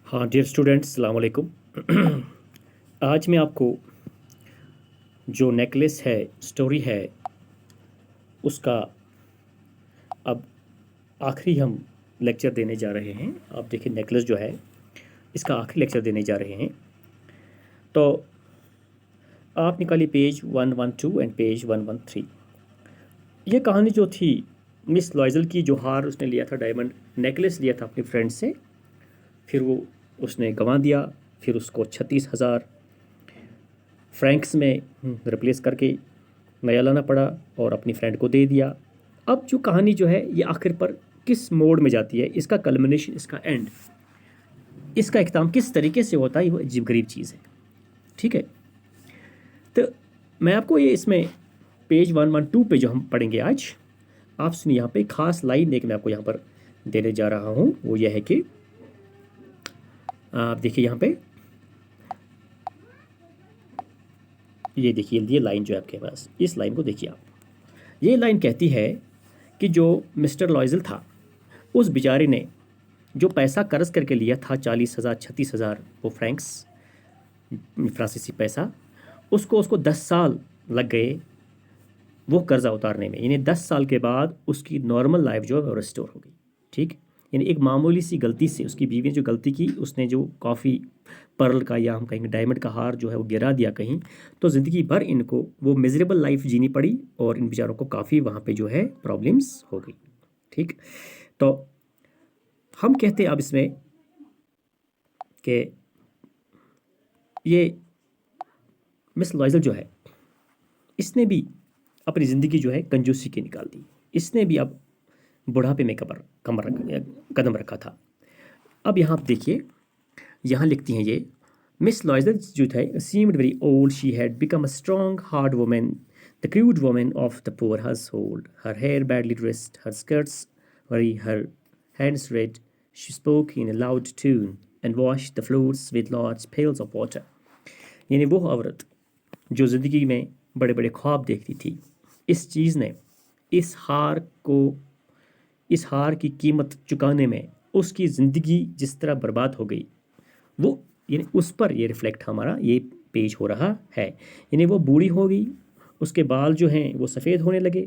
हाँ dear students, अस्सलाम वालेकुम। आज मैं आपको जो नेकलेस है, स्टोरी है, उसका अब आखिरी हम लेक्चर देने जा रहे हैं। आप देखिए, नेकलेस जो है इसका आखिरी लेक्चर देने जा रहे हैं। तो आप निकालिए पेज 112 एंड पेज 113। ये कहानी जो थी मिस लॉयजल की, जो हार उसने लिया था, डायमंड नेकलेस लिया था अपनी फ्रेंड से, फिर वो उसने गंवा दिया, फिर उसको 36,000 फ्रैंक्स में रिप्लेस करके नया लाना पड़ा और अपनी फ्रेंड को दे दिया। अब जो कहानी जो है ये आखिर पर किस मोड में जाती है, इसका कल्मिनेशन, इसका एंड, इसका इख्ताम किस तरीके से होता है, वो अजीब गरीब चीज़ है। ठीक है, तो मैं आपको ये इसमें पेज 112 पे जो हम पढ़ेंगे आज, आप सुनिए। यहाँ पे खास लाइन एक मैं आपको यहाँ पर देने जा रहा हूँ, वो यह है कि आप देखिए यहाँ पे, ये देखिए, ये लाइन जो है आपके पास, इस लाइन को देखिए आप। ये लाइन कहती है कि जो मिस्टर लॉयजल था, उस बेचारे ने जो पैसा कर्ज करके लिया था, 40,000 36,000 वो फ्रैंक्स, फ्रांसीसी पैसा, उसको 10 साल लग गए वो कर्ज़ा उतारने में। यानी 10 साल के बाद उसकी नॉर्मल लाइफ जो है वो रिस्टोर हो गई। ठीक, यानी एक मामूली सी गलती से उसकी बीवी ने जो गलती की, उसने जो कॉफ़ी पर्ल का या हम कहेंगे डायमंड का हार जो है वो गिरा दिया कहीं, तो ज़िंदगी भर इनको वो मिजरेबल लाइफ जीनी पड़ी और इन बेचारों को काफ़ी वहाँ पे जो है प्रॉब्लम्स हो गई। ठीक, तो हम कहते हैं अब इसमें कि ये मिस लॉयजल जो है, इसने भी अपनी ज़िंदगी जो है कंजूसी की निकाल दी। इसने भी अब बुढ़ापे में कदम रखा था। अब यहाँ आप देखिए, यहाँ लिखती हैं ये, मिस लॉयजल जो थे seemed very old, she had become a strong hard woman, the crude woman of the poor household, her hair badly dressed, her skirts were her hands red, she spoke in a loud tune and washed the floors with large pails of water। यानी वो औरत जो ज़िंदगी में बड़े बड़े ख्वाब देखती थी, इस चीज़ ने इस हार को, इस हार की कीमत चुकाने में उसकी ज़िंदगी जिस तरह बर्बाद हो गई, वो यानी उस पर ये रिफ्लेक्ट हमारा ये पेज हो रहा है। यानी वो बूढ़ी हो गई, उसके बाल जो हैं वो सफ़ेद होने लगे,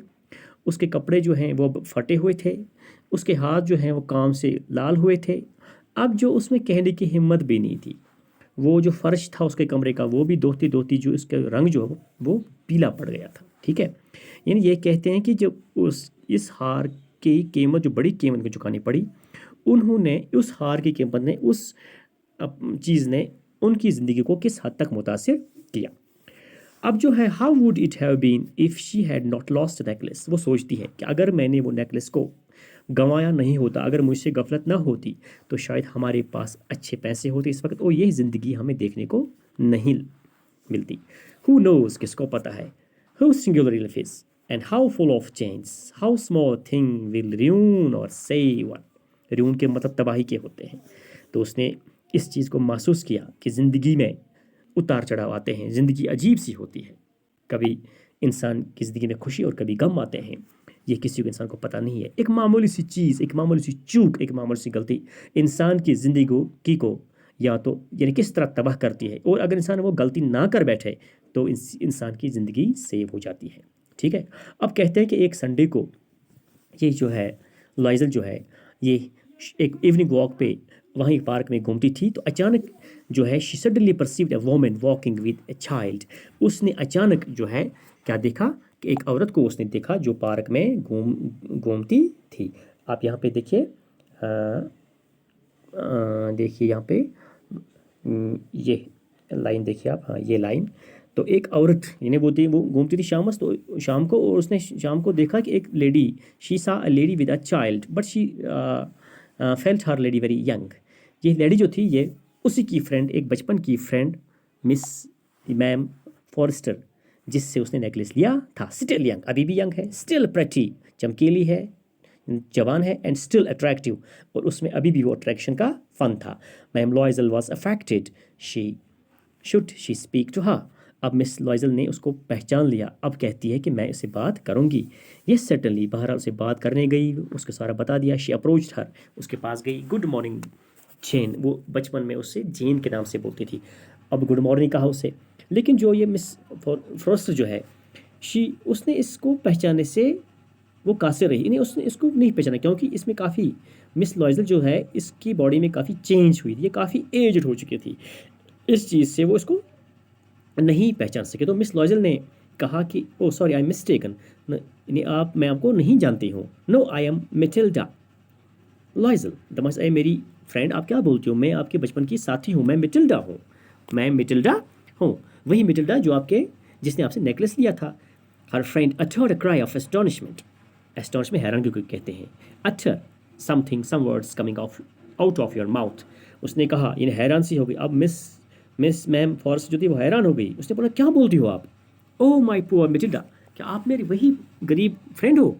उसके कपड़े जो हैं वो फटे हुए थे, उसके हाथ जो हैं वो काम से लाल हुए थे। अब जो उसमें कहने की हिम्मत भी नहीं थी। वो जो फ़र्श था उसके कमरे का, वो भी धोती धोती जो इसका रंग जो है वो पीला पड़ गया था। ठीक है, यानी ये कहते हैं कि जब उस इस हार की कीमत, जो बड़ी कीमत को चुकानी पड़ी, उन्होंने उस हार की कीमत ने, उस चीज़ ने उनकी ज़िंदगी को किस हद तक मुतासिर किया। अब जो है, how would it have been if she had not lost necklace, वो सोचती है कि अगर मैंने वो नेकलेस को गंवाया नहीं होता, अगर मुझसे गफलत ना होती, तो शायद हमारे पास अच्छे पैसे होते इस वक्त और यही ज़िंदगी हमें देखने को नहीं मिलती। हु नोज़, किसको पता है, हु सिंगुलर लिफ is and how full of change, how small thing will ruin और सेव वन। र्यून के मतलब तबाही के होते हैं। तो उसने इस चीज़ को महसूस किया कि ज़िंदगी में उतार चढ़ाव आते हैं, ज़िंदगी अजीब सी होती है, कभी इंसान की ज़िंदगी में खुशी और कभी गम आते हैं, ये किसी को, इंसान को पता नहीं है। एक मामूली सी चीज़, एक मामूली सी चूक, एक मामूली सी गलती इंसान की ज़िंदगी को या तो यानी किस तरह तबाह करती है, और अगर इंसान वो गलती ना कर बैठे तो इंसान की ज़िंदगी सेव हो जाती है। ठीक है, अब कहते हैं कि एक संडे को ये जो है लॉयजल जो है, ये एक इवनिंग वॉक पे वहीं पार्क में घूमती थी, तो अचानक जो है, she suddenly perceived a woman walking with a child. उसने अचानक जो है क्या देखा कि एक औरत को उसने देखा जो पार्क में घूमती थी। आप यहाँ पे देखिए, देखिए यहाँ पे ये लाइन देखिए आप, हाँ ये लाइन। तो एक औरत, यानी वो घूमती थी शाम को, और उसने शाम को देखा कि एक लेडी, शी सा a lady with a child but she felt her lady very young. ये लेडी जो थी, ये उसी की फ्रेंड, एक बचपन की फ्रेंड, मिस मैम फॉरेस्टर, जिससे उसने नेकलेस लिया था। स्टिल यंग, अभी भी यंग है, स्टिल प्रेटी, चमकीली है, जवान है, एंड स्टिल अट्रैक्टिव, और उसमें अभी भी वो अट्रैक्शन का फन था। Ma'am Loisel was affected, should she speak to her. अब मिस लॉयजल ने उसको पहचान लिया, अब कहती है कि मैं इससे बात करूंगी। ये सर्टनली, बहरहाल उसे बात करने गई, उसको सारा बता दिया। शी अप्रोच्ड हर, उसके पास गई। गुड मॉर्निंग जेन, वो बचपन में उससे जेन के नाम से बोलती थी। अब गुड मॉर्निंग कहा उसे। लेकिन जो ये मिस फॉरेस्टर जो है, उसने इसको पहचानने से वो कासिर रही, नहीं उसने इसको नहीं पहचाना, क्योंकि इसमें काफ़ी, मिस लॉयजल जो है इसकी बॉडी में काफ़ी चेंज हुई थी, ये काफ़ी एजड हो चुकी थी। इस चीज़ से वो इसको नहीं पहचान सके। तो मिस लॉयजल ने कहा कि oh sorry I am mistaken, मैं आपको नहीं जानती हूँ। No I am Mathilde Loisel दमस, ए मेरी फ्रेंड आप क्या बोलती हो, मैं आपके बचपन की साथी हूँ, मैं मिटिल्डा हूँ, मैं मिटिल्डा हूँ, वही मिटिल्डा जो आपके, जिसने आपसे नेकलेस लिया था। Her friend uttered a cry of astonishment, astonish में हैरान क्यों कहते हैं, utter something some words coming off out of your mouth. उसने कहा, यानी हैरान सी हो गई। अब मिस मैम फॉरेस्ट जो थी वो हैरान हो गई। उसने बोला क्या बोलती हो आप, ओ माई पुअर मिटिल्डा, क्या आप मेरी वही गरीब फ्रेंड हो,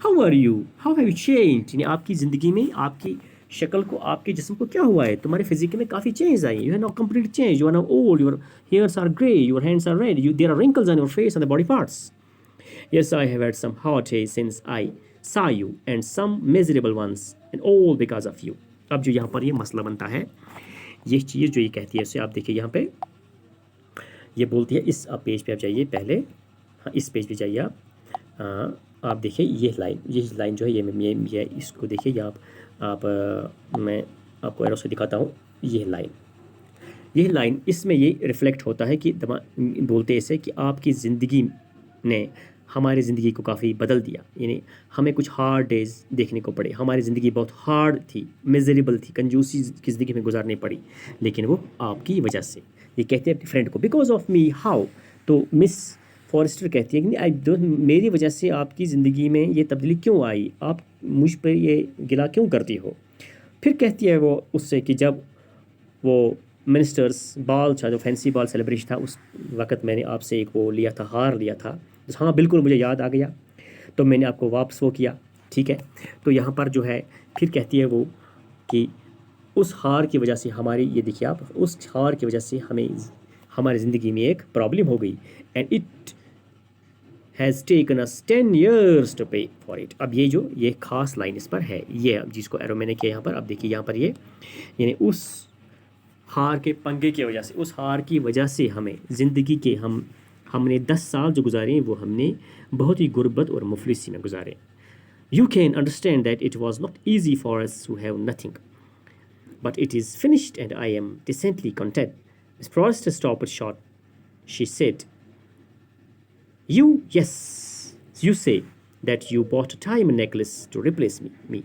how are you, how have you change, यानी आपकी ज़िंदगी में आपकी शक्ल को, आपके जिस्म को क्या हुआ है, तुम्हारे फिजिक में काफ़ी चेंज आई, you have now complete change, you are now old, your hairs are grey, your hands are red, you there are wrinkles on your face and the body parts. Yes, I have had some hard days since I saw you, and some miserable ones, and all because of you. अब जो यहाँ पर ये मसला बनता है, ये चीज़ जो ये कहती है उसे आप देखिए यहाँ पे, ये बोलती है, इस आप पेज पे आप जाइए पहले, हाँ इस पेज पे जाइए आप देखिए ये लाइन जो है ये इसको देखिए, ये मैं आपको एरो से दिखाता हूँ। ये लाइन इसमें ये रिफ्लेक्ट होता है कि बोलते ऐसे कि आपकी ज़िंदगी ने हमारी ज़िंदगी को काफ़ी बदल दिया, यानी हमें कुछ हार्ड डेज देखने को पड़े, हमारी ज़िंदगी बहुत हार्ड थी, मिजरेबल थी, कंजूसी की ज़िंदगी में गुजारनी पड़ी, लेकिन वो आपकी वजह से। ये कहते हैं अपनी फ्रेंड को, बिकॉज ऑफ मी हाउ, तो मिस फॉरेस्टर कहती है कि आई डोंट, मेरी वजह से आपकी ज़िंदगी में ये तब्दीली क्यों आई, आप मुझ पर ये गिला क्यों करती हो। फिर कहती है वो उससे कि जब वो मिनिस्टर्स बाल था, जो फैंसी बाल सेलिब्रेशन था, उस वक्त मैंने आपसे एक वो लिया था, हार लिया था। हाँ बिल्कुल मुझे याद आ गया, तो मैंने आपको वापस वो किया, ठीक है। तो यहाँ पर जो है फिर कहती है वो कि उस हार की वजह से हमारी, ये देखिए आप, उस हार की वजह से हमें हमारी ज़िंदगी में एक प्रॉब्लम हो गई, and it has taken us 10 years to pay for it. अब ये खास लाइन इस पर है, ये अब जिसको एरो मैंने किया यहाँ पर, अब देखिए यहाँ पर ये, यानी उस हार के पंगे की वजह से, उस हार की वजह से हमें ज़िंदगी के हमने 10 साल जो गुजारे वो हमने बहुत ही गुर्बत और मुफलिसी में गुजारे। You can understand that it was not easy for us who have nothing, but it is finished and I am decently content. Miss Forestier stopped short, she said, you say that you bought a diamond necklace to replace me.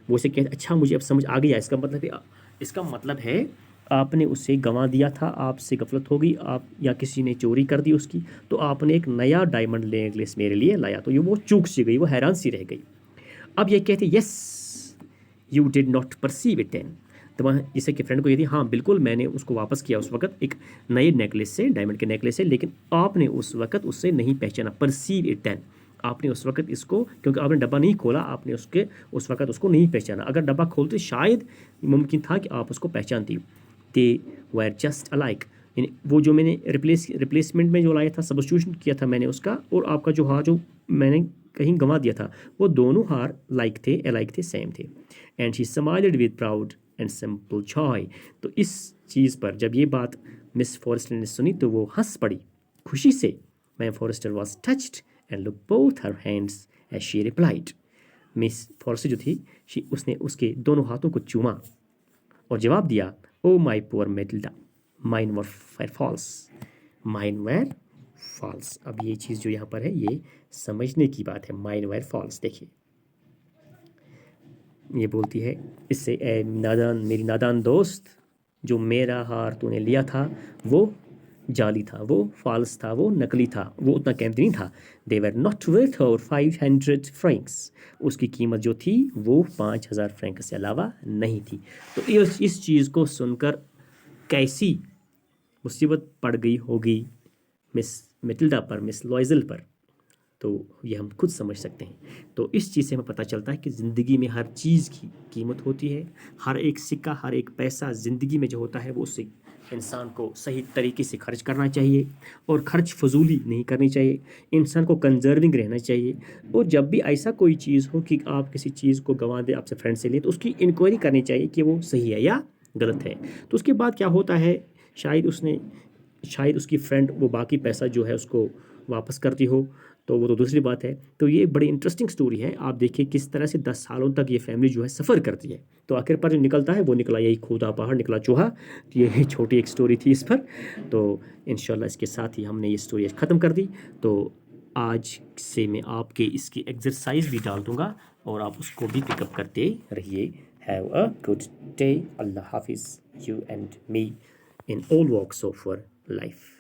वो से कहते, अच्छा मुझे अब समझ आ गया, इसका मतलब है आपने उसे गंवा दिया था, आपसे गफलत हो गई, आप या किसी ने चोरी कर दी उसकी, तो आपने एक नया डायमंड नेकलेस मेरे लिए लाया। तो ये वो चूक सी गई, वो हैरान सी रह गई। अब ये कहते, yes you did not perceive it then, तो जैसे कि फ्रेंड को ये थी, हाँ बिल्कुल मैंने उसको वापस किया उस वक्त एक नए नेकलेस से, डायमंड के नेकलेस से, लेकिन आपने उस वक्त उससे नहीं पहचाना, परसीव इट देन, आपने उस वक्त इसको, क्योंकि आपने डब्बा नहीं खोला, आपने उस वक्त उसको नहीं पहचाना। अगर डब्बा खोलते शायद मुमकिन था कि आप उसको पहचानती। दे वर जस्ट अलाइक, यानी वो जो मैंने रिप्लेसमेंट में जो लाया था, सब्स्टिट्यूशन किया था मैंने उसका, और आपका जो हार जो मैंने कहीं गंवा दिया था, वो दोनों हार अलाइक थे, सेम थे। And she smiled with proud and simple Joy. तो इस चीज़ पर जब ये बात मिस फॉरेस्टर ने सुनी तो वो हंस पड़ी खुशी से। Ma'am Forestier was touched and look both her hands as she replied. Miss Forestier जो थी, उसने उसके दोनों हाथों को चूमा और जवाब दिया, oh my poor Mathilde, mine were false, mine were false. अब ये चीज़ जो यहाँ पर है ये समझने की बात है, माइन वेर फॉल्स। देखिए ये बोलती है इससे, ए नादान, मेरी नादान दोस्त, जो मेरा हार तूने लिया था वो जाली था, वो फॉल्स था, वो नकली था, वो उतना कीमती नहीं था। दे वर नॉट वर्थ और 500 फ्रैंक्स, उसकी कीमत जो थी वो 5000 फ्रैंक से अलावा नहीं थी। तो इस चीज़ को सुनकर कैसी मुसीबत पड़ गई होगी मिस मेटिल्डा पर, मिस लॉयजल पर, तो ये हम खुद समझ सकते हैं। तो इस चीज़ से हमें पता चलता है कि ज़िंदगी में हर चीज़ की कीमत होती है, हर एक सिक्का, हर एक पैसा ज़िंदगी में जो होता है वो उससे इंसान को सही तरीके से खर्च करना चाहिए और खर्च फजूली नहीं करनी चाहिए। इंसान को कंजर्विंग रहना चाहिए। और जब भी ऐसा कोई चीज़ हो कि आप किसी चीज़ को गंवा दें आपसे फ्रेंड से लिए, तो उसकी इंक्वायरी करनी चाहिए कि वो सही है या गलत है। तो उसके बाद क्या होता है, शायद उसकी फ्रेंड वो बाकी पैसा जो है उसको वापस करती हो, तो वो तो दूसरी बात है। तो ये बड़ी इंटरेस्टिंग स्टोरी है। आप देखिए किस तरह से 10 सालों तक ये फैमिली जो है सफ़र करती है, तो आखिर पर जो निकलता है वो निकला यही खोदा पहाड़ निकला चूहा। तो ये छोटी एक स्टोरी थी इस पर। तो इंशाल्लाह इसके साथ ही हमने ये स्टोरी ख़त्म कर दी। तो आज से मैं आपके इसकी एक्सरसाइज भी डाल दूंगा और आप उसको भी पिकअप करते रहिए। Have a good day. अल्लाह हाफिज़ you and me in all walks of our life.